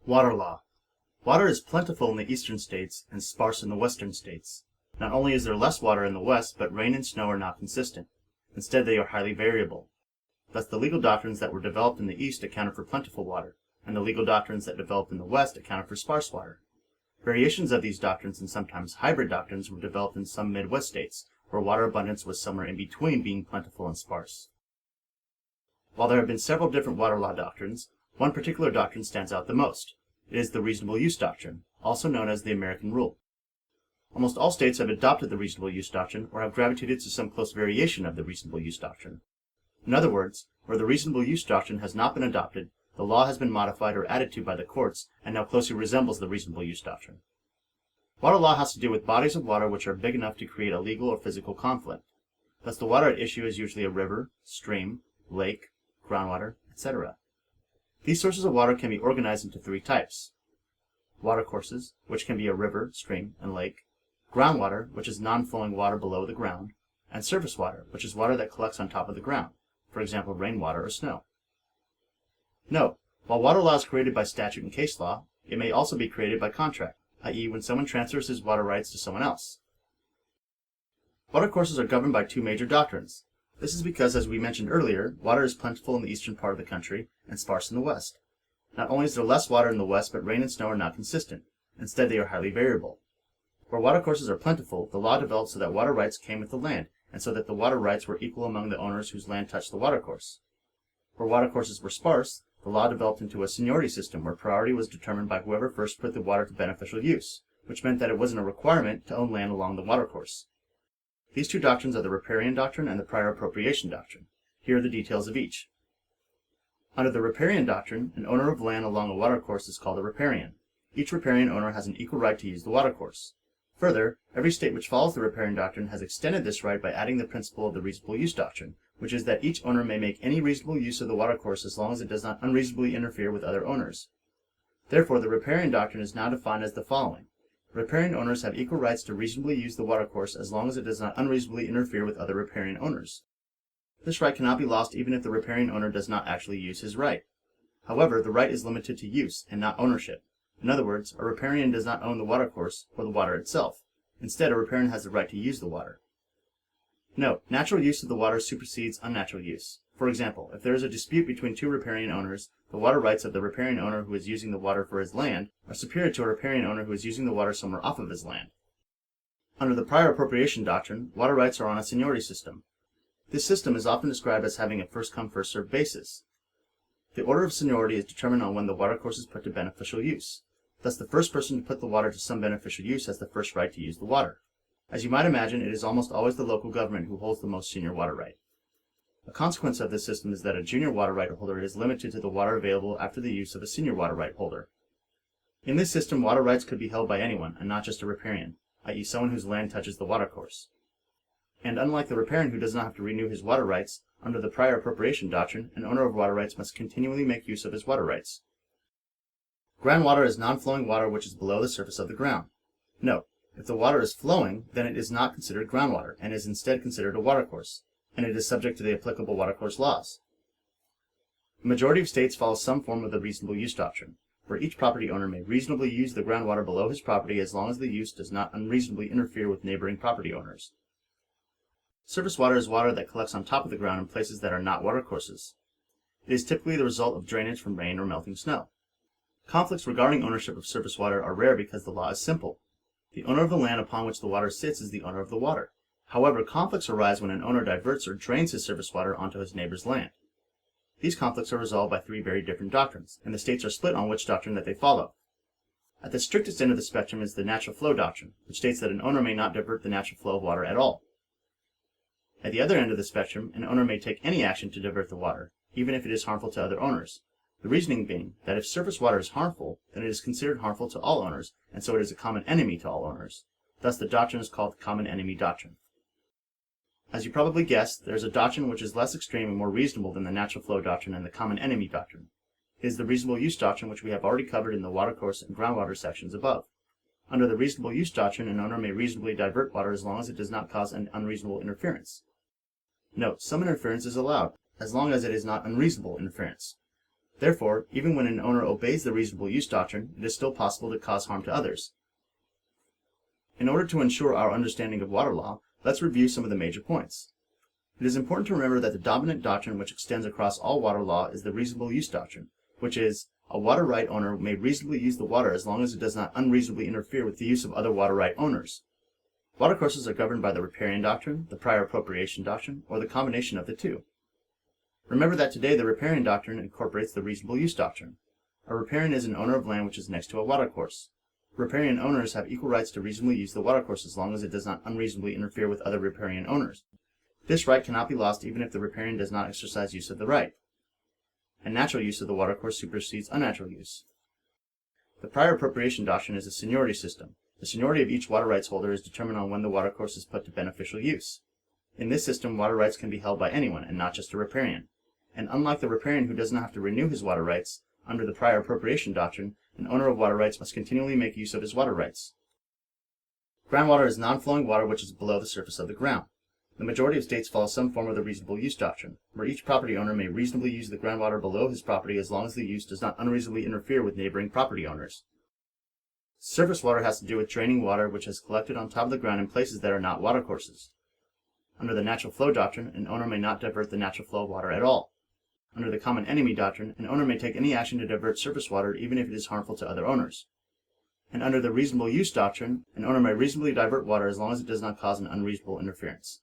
Water law. Water is plentiful in the eastern states and sparse in the western states. Not only is there less water in the west, but rain and snow are not consistent. Instead, they are highly variable. Thus, the legal doctrines that were developed in the east accounted for plentiful water, and the legal doctrines that developed in the west accounted for sparse water. Variations of these doctrines and sometimes hybrid doctrines were developed in some Midwest states, where water abundance was somewhere in between being plentiful and sparse. While there have been several different water law doctrines, one particular doctrine stands out the most. It is the reasonable use doctrine, also known as the American rule. Almost all states have adopted the reasonable use doctrine or have gravitated to some close variation of the reasonable use doctrine. In other words, where the reasonable use doctrine has not been adopted, the law has been modified or added to by the courts and now closely resembles the reasonable use doctrine. Water law has to do with bodies of water which are big enough to create a legal or physical conflict. Thus, the water at issue is usually a river, stream, lake, groundwater, etc. These sources of water can be organized into three types: watercourses, which can be a river, stream, and lake; groundwater, which is non-flowing water below the ground; and surface water, which is water that collects on top of the ground, for example, rainwater or snow. Note, while water law is created by statute and case law, it may also be created by contract, i.e. when someone transfers his water rights to someone else. Watercourses are governed by two major doctrines. This is because, as we mentioned earlier, water is plentiful in the eastern part of the country and sparse in the west. Not only is there less water in the west, but rain and snow are not consistent. Instead, they are highly variable. Where watercourses are plentiful, the law developed so that water rights came with the land, and so that the water rights were equal among the owners whose land touched the watercourse. Where watercourses were sparse, the law developed into a seniority system where priority was determined by whoever first put the water to beneficial use, which meant that it wasn't a requirement to own land along the watercourse. These two doctrines are the Riparian doctrine and the prior appropriation doctrine. Here are the details of each. Under the Riparian doctrine, an owner of land along a watercourse is called a riparian. Each riparian owner has an equal right to use the watercourse. Further, every state which follows the Riparian doctrine has extended this right by adding the principle of the reasonable use doctrine, which is that each owner may make any reasonable use of the watercourse as long as it does not unreasonably interfere with other owners. Therefore, the Riparian doctrine is now defined as the following: riparian owners have equal rights to reasonably use the watercourse as long as it does not unreasonably interfere with other riparian owners. This right cannot be lost even if the riparian owner does not actually use his right. However, the right is limited to use and not ownership. In other words, a riparian does not own the watercourse or the water itself. Instead, a riparian has the right to use the water. Note, natural use of the water supersedes unnatural use. For example, if there is a dispute between two riparian owners, the water rights of the riparian owner who is using the water for his land are superior to a riparian owner who is using the water somewhere off of his land. Under the prior appropriation doctrine, water rights are on a seniority system. This system is often described as having a first-come, first-served basis. The order of seniority is determined on when the watercourse is put to beneficial use. Thus, the first person to put the water to some beneficial use has the first right to use the water. As you might imagine, it is almost always the local government who holds the most senior water right. A consequence of this system is that a junior water right holder is limited to the water available after the use of a senior water right holder. In this system, water rights could be held by anyone, and not just a riparian, i.e. someone whose land touches the watercourse. And unlike the riparian who does not have to renew his water rights, under the prior appropriation doctrine, an owner of water rights must continually make use of his water rights. Groundwater is non-flowing water which is below the surface of the ground. Note, if the water is flowing, then it is not considered groundwater, and is instead considered a watercourse, and it is subject to the applicable watercourse laws. The majority of states follow some form of the reasonable use doctrine, where each property owner may reasonably use the groundwater below his property as long as the use does not unreasonably interfere with neighboring property owners. Surface water is water that collects on top of the ground in places that are not watercourses. It is typically the result of drainage from rain or melting snow. Conflicts regarding ownership of surface water are rare because the law is simple. The owner of the land upon which the water sits is the owner of the water. However, conflicts arise when an owner diverts or drains his surface water onto his neighbor's land. These conflicts are resolved by three very different doctrines, and the states are split on which doctrine that they follow. At the strictest end of the spectrum is the natural flow doctrine, which states that an owner may not divert the natural flow of water at all. At the other end of the spectrum, an owner may take any action to divert the water, even if it is harmful to other owners. The reasoning being that if surface water is harmful, then it is considered harmful to all owners, and so it is a common enemy to all owners. Thus, the doctrine is called the common enemy doctrine. As you probably guessed, there is a doctrine which is less extreme and more reasonable than the natural flow doctrine and the common enemy doctrine. It is the reasonable use doctrine, which we have already covered in the watercourse and groundwater sections above. Under the reasonable use doctrine, an owner may reasonably divert water as long as it does not cause an unreasonable interference. Note, some interference is allowed, as long as it is not unreasonable interference. Therefore, even when an owner obeys the reasonable use doctrine, it is still possible to cause harm to others. In order to ensure our understanding of water law, let's review some of the major points. It is important to remember that the dominant doctrine which extends across all water law is the reasonable use doctrine, which is, a water right owner may reasonably use the water as long as it does not unreasonably interfere with the use of other water right owners. Watercourses are governed by the Riparian doctrine, the prior appropriation doctrine, or the combination of the two. Remember that today the Riparian doctrine incorporates the reasonable use doctrine. A riparian is an owner of land which is next to a watercourse. Riparian owners have equal rights to reasonably use the watercourse as long as it does not unreasonably interfere with other riparian owners. This right cannot be lost even if the riparian does not exercise use of the right. And natural use of the watercourse supersedes unnatural use. The prior appropriation doctrine is a seniority system. The seniority of each water rights holder is determined on when the watercourse is put to beneficial use. In this system, water rights can be held by anyone and not just a riparian. And unlike the riparian who does not have to renew his water rights, under the prior appropriation doctrine, an owner of water rights must continually make use of his water rights. Groundwater is non-flowing water which is below the surface of the ground. The majority of states follow some form of the reasonable use doctrine, where each property owner may reasonably use the groundwater below his property as long as the use does not unreasonably interfere with neighboring property owners. Surface water has to do with draining water which has collected on top of the ground in places that are not watercourses. Under the natural flow doctrine, an owner may not divert the natural flow of water at all. Under the common enemy doctrine, an owner may take any action to divert surface water even if it is harmful to other owners. And under the reasonable use doctrine, an owner may reasonably divert water as long as it does not cause an unreasonable interference.